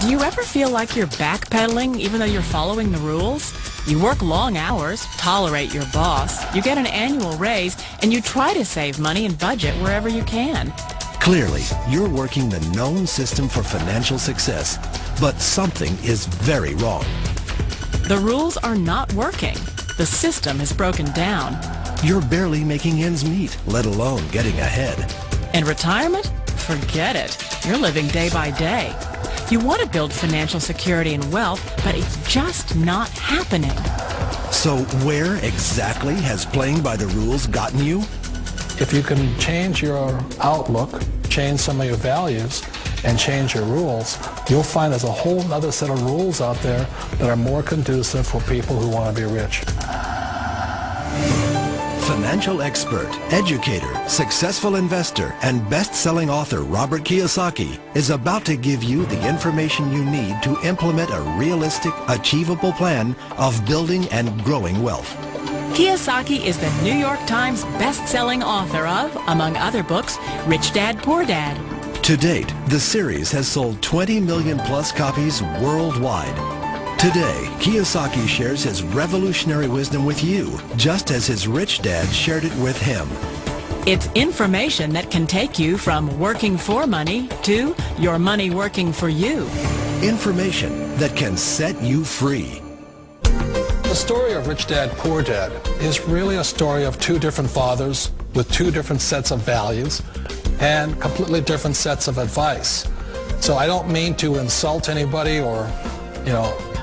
Do you ever feel like you're backpedaling even though you're following the rules? You work long hours, tolerate your boss, you get an annual raise, and you try to save money and budget wherever you can. Clearly, you're working the known system for financial success, but something is very wrong. The rules are not working. The system is broken down. You're barely making ends meet, let alone getting ahead. And retirement? Forget it. You're living day by day. You want to build financial security and wealth, but it's just not happening. So where exactly has playing by the rules gotten you? If you can change your outlook, change some of your values, and change your rules, you'll find there's a whole other set of rules out there that are more conducive for people who want to be rich. Financial expert, educator, successful investor, and best-selling author Robert Kiyosaki is about to give you the information you need to implement a realistic, achievable plan of building and growing wealth. Kiyosaki is the New York Times best-selling author of, among other books, Rich Dad, Poor Dad. To date, the series has sold 20 million plus copies worldwide. Today, Kiyosaki shares his revolutionary wisdom with you, just as his rich dad shared it with him. It's information that can take you from working for money to your money working for you. Information that can set you free. The story of Rich Dad, Poor Dad is really a story of two different fathers with two different sets of values and completely different sets of advice. So I don't mean to insult anybody or,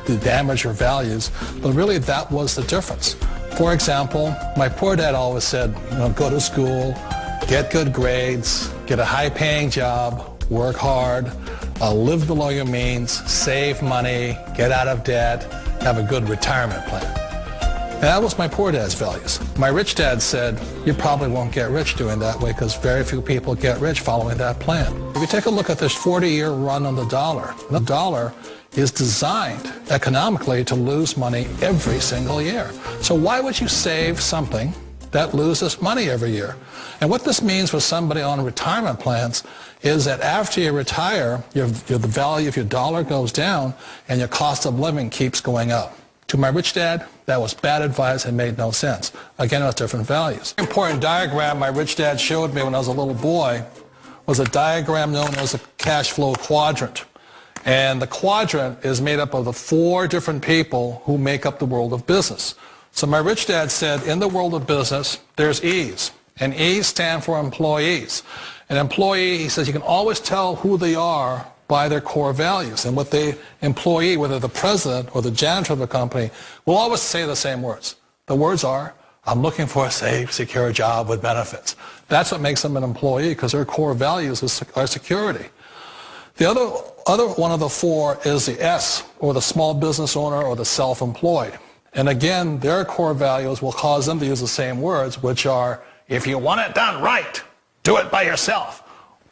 to damage your values, but really that was the difference. For example, my poor dad always said, go to school, get good grades, get a high-paying job, work hard, live below your means, save money, get out of debt, have a good retirement plan. And that was my poor dad's values. My rich dad said, you probably won't get rich doing that way because very few people get rich following that plan. If you take a look at this 40-year run on the dollar is designed economically to lose money every single year. So why would you save something that loses money every year? And what this means for somebody on retirement plans is that after you retire, the value of your dollar goes down and your cost of living keeps going up. To my rich dad, that was bad advice and made no sense. Again, it was different values. An important diagram my rich dad showed me when I was a little boy was a diagram known as a cash flow quadrant. And the quadrant is made up of the four different people who make up the world of business. So my rich dad said, in the world of business, there's E's. And E's stand for employees. An employee, he says, you can always tell who they are by their core values. And what the employee, whether the president or the janitor of the company, will always say the same words. The words are, I'm looking for a safe, secure job with benefits. That's what makes them an employee, because their core values are security. The other one of the four is the S, or the small business owner or the self-employed. And again, their core values will cause them to use the same words, which are, if you want it done right, do it by yourself.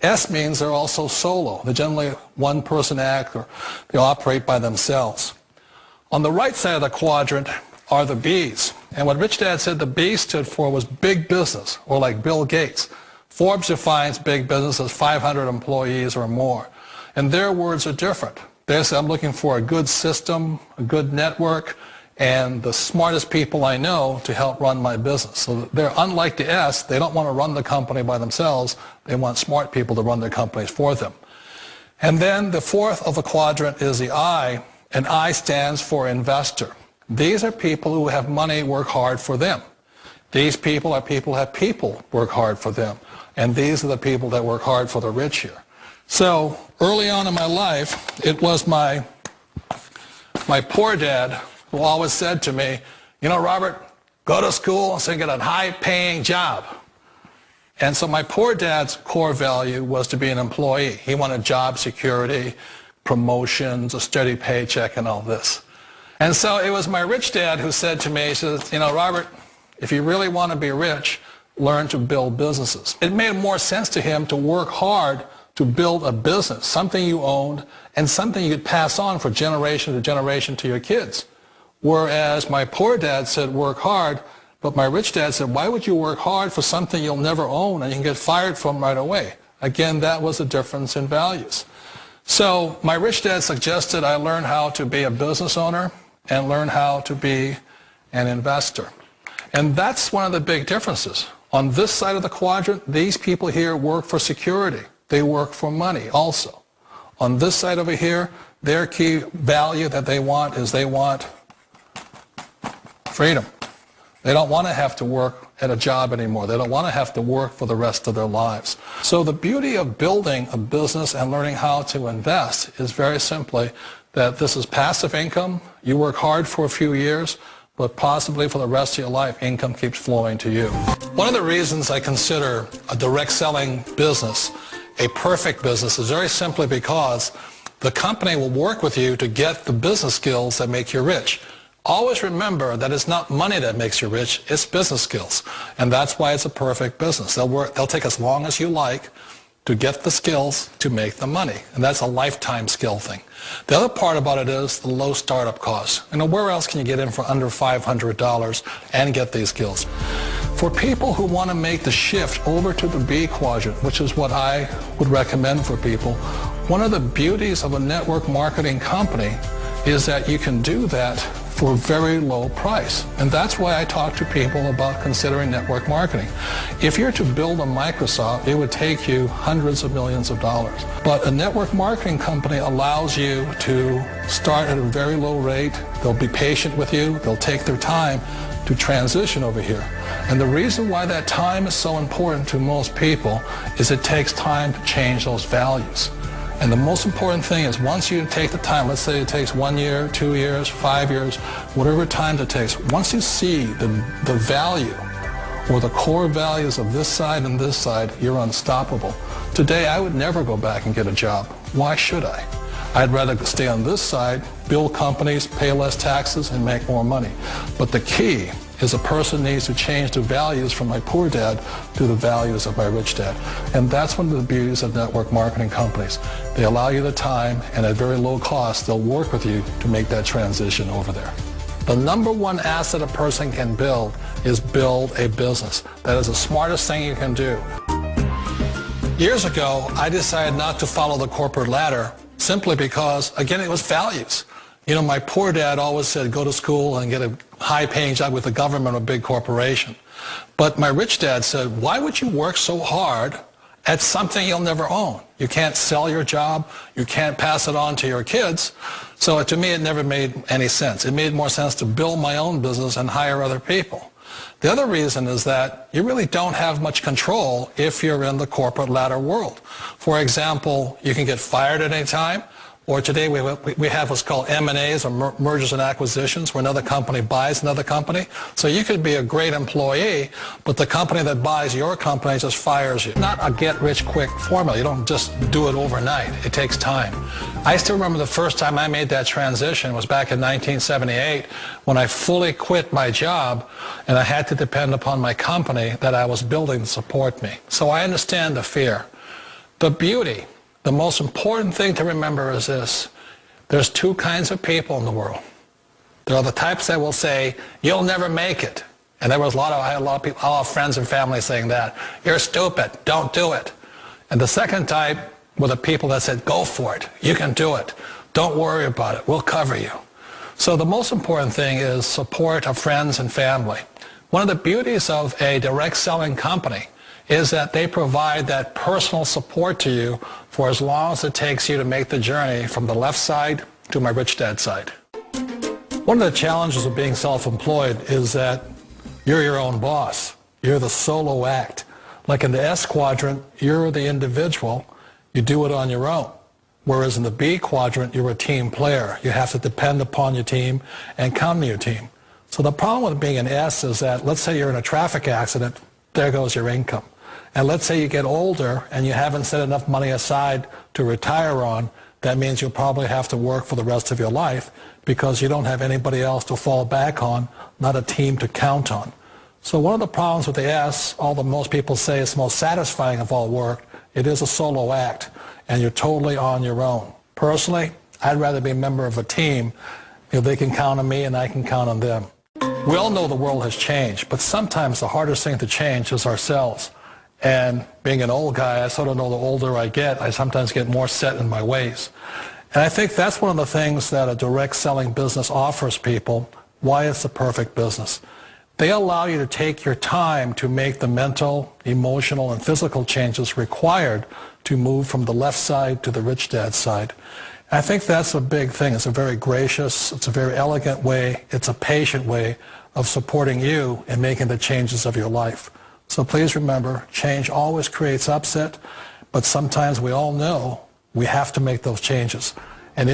S means they're also solo. They're generally one-person act, or they operate by themselves. On the right side of the quadrant are the B's. And what Rich Dad said the B stood for was big business, or like Bill Gates. Forbes defines big business as 500 employees or more. And their words are different. They say, I'm looking for a good system, a good network, and the smartest people I know to help run my business. So they're unlike the S. They don't want to run the company by themselves. They want smart people to run their companies for them. And then the fourth of the quadrant is the I, and I stands for investor. These are people who have money work hard for them. These people are people who have people work hard for them. And these are the people that work hard for the rich here. So early on in my life, it was my poor dad who always said to me, Robert, go to school so you get a high-paying job. And so my poor dad's core value was to be an employee. He wanted job security, promotions, a steady paycheck, and all this. And so it was my rich dad who said to me, he says, Robert, if you really want to be rich, learn to build businesses. It made more sense to him to work hard to build a business, something you owned, and something you could pass on for generation to generation to your kids. Whereas my poor dad said work hard, but my rich dad said, why would you work hard for something you'll never own and you can get fired from right away? Again, that was a difference in values. So my rich dad suggested I learn how to be a business owner and learn how to be an investor. And that's one of the big differences. On this side of the quadrant, these people here work for security. They work for money also. On this side over here, their key value that they want is they want freedom. They don't want to have to work at a job anymore. They don't want to have to work for the rest of their lives. So the beauty of building a business and learning how to invest is very simply that this is passive income. You work hard for a few years, but possibly for the rest of your life, income keeps flowing to you. One of the reasons I consider a direct selling business a perfect business is very simply because the company will work with you to get the business skills that make you rich. Always remember that it's not money that makes you rich, it's business skills. And that's why it's a perfect business. They'll take as long as you like to get the skills to make the money. And that's a lifetime skill thing. The other part about it is the low startup costs. Where else can you get in for under $500 and get these skills? For people who want to make the shift over to the B quadrant, which is what I would recommend for people, one of the beauties of a network marketing company is that you can do that for a very low price. And that's why I talk to people about considering network marketing. If you're to build a Microsoft, it would take you hundreds of millions of dollars. But a network marketing company allows you to start at a very low rate. They'll be patient with you. They'll take their time to transition over here. And the reason why that time is so important to most people is it takes time to change those values. And the most important thing is once you take the time, let's say it takes 1 year, 2 years, 5 years, whatever time it takes, once you see the value or the core values of this side and this side, you're unstoppable. Today, I would never go back and get a job. Why should I? I'd rather stay on this side, build companies, pay less taxes, and make more money. But the key is a person needs to change the values from my poor dad to the values of my rich dad. And that's one of the beauties of network marketing companies. They allow you the time, and at very low cost, they'll work with you to make that transition over there. The number one asset a person can build is build a business. That is the smartest thing you can do. Years ago, I decided not to follow the corporate ladder simply because, again, it was values. My poor dad always said, go to school and get a high-paying job with the government or a big corporation. But my rich dad said, why would you work so hard at something you'll never own? You can't sell your job. You can't pass it on to your kids. So to me, it never made any sense. It made more sense to build my own business and hire other people. The other reason is that you really don't have much control if you're in the corporate ladder world. For example, you can get fired at any time. Or today we have what's called M&As, or mergers and acquisitions, where another company buys another company. So you could be a great employee, but the company that buys your company just fires you. Not a get-rich-quick formula. You don't just do it overnight. It takes time. I still remember the first time I made that transition was back in 1978 when I fully quit my job and I had to depend upon my company that I was building to support me. So I understand the fear. The beauty. The most important thing to remember is this. There's two kinds of people in the world. There are the types that will say, you'll never make it. And I had a lot of people, all our friends and family saying that. You're stupid. Don't do it. And the second type were the people that said, go for it. You can do it. Don't worry about it. We'll cover you. So the most important thing is support of friends and family. One of the beauties of a direct selling company is that they provide that personal support to you for as long as it takes you to make the journey from the left side to my rich dad side. One of the challenges of being self-employed is that you're your own boss. You're the solo act. Like in the S quadrant, you're the individual. You do it on your own. Whereas in the B quadrant, you're a team player. You have to depend upon your team and count on your team. So the problem with being an S is that, let's say you're in a traffic accident, there goes your income. And let's say you get older and you haven't set enough money aside to retire on, that means you'll probably have to work for the rest of your life because you don't have anybody else to fall back on, not a team to count on. So one of the problems with the S, although most people say it's the most satisfying of all work, it is a solo act and you're totally on your own. Personally, I'd rather be a member of a team if they can count on me and I can count on them. We all know the world has changed, but sometimes the hardest thing to change is ourselves. And being an old guy, I sort of know the older I get, I sometimes get more set in my ways. And I think that's one of the things that a direct selling business offers people, why it's the perfect business. They allow you to take your time to make the mental, emotional, and physical changes required to move from the left side to the rich dad side. And I think that's a big thing. It's a very gracious, it's a very elegant way, it's a patient way of supporting you in making the changes of your life. So please remember, change always creates upset, but sometimes we all know we have to make those changes. And if